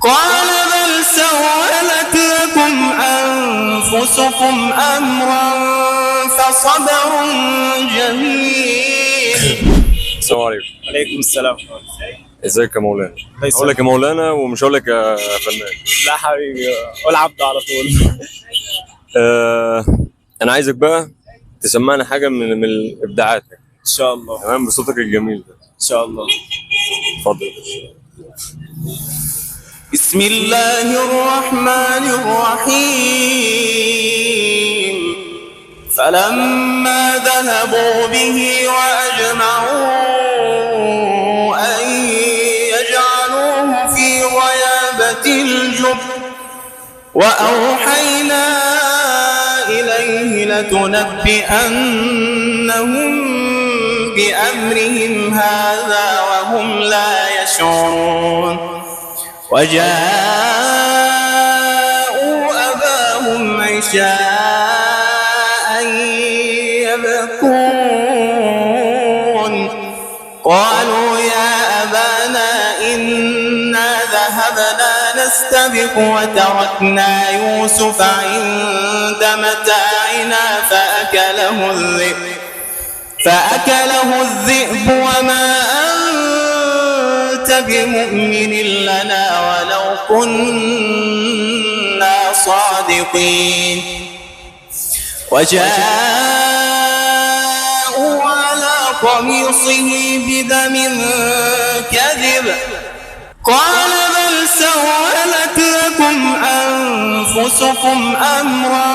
قال بل سولت لكم أنفسكم أمرا فصبر جميل. السلام عليكم. عليكم السلام. ازيك يا مولانا؟ هقول لك يا مولانا ومش هقول لك يا فنان. لا حبيبي، قول عبد على طول. انا عايزك بقى تسمعنا حاجه من الابداعات، ان شاء الله. تمام، بصوتك الجميل ده. ان شاء الله. اتفضل. بسم الله الرحمن الرحيم. فلما ذهبوا به وأجمعوا أن يجعلوه في غيابة الجب وأوحينا إليه لتنبئنهم بأمرهم هذا وهم لا يشعرون. وجاءوا أباهم عشاء يبكون قالوا يا أبانا إنا ذهبنا نستبق وتركنا يوسف عند متاعنا فأكله الذئب وما أنت بمؤمن لنا ولو كنا صادقين. وجاءوا على قميصه بدم كذب قال بل سولت لكم أنفسكم أمرا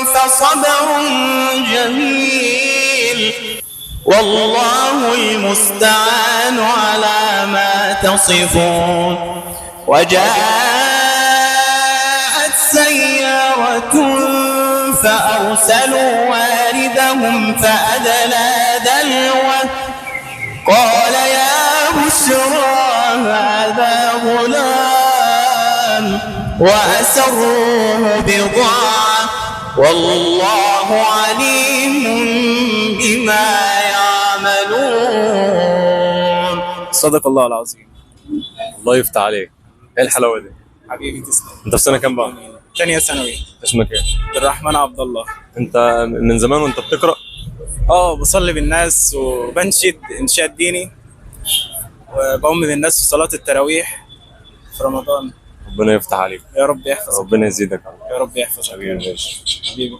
فصبر جميل والله المستعان على ما تصفون. وجاءت سيارة فأرسلوا واردهم فأدلى دلوه قال يا بشرى هذا غلام وأسروه بضاعة والله عليم بما يعملون. صدق الله العظيم. الله يفتح عليك. ايه الحلاوه دي؟ حبيبي تسلم. انت في سنه كام بقى؟ ثانية ثانوي. اسمك ايه؟ عبد الرحمن عبد الله. انت من زمان وانت بتقرا؟ بصلي بالناس وبنشد انشاد ديني وبقوم بالناس في صلاة التراويح في رمضان. ربنا يفتح عليك. يا رب يحفظك. ربنا يزيدك. يا رب يحفظك. حبيبي ماشي. حبيبي.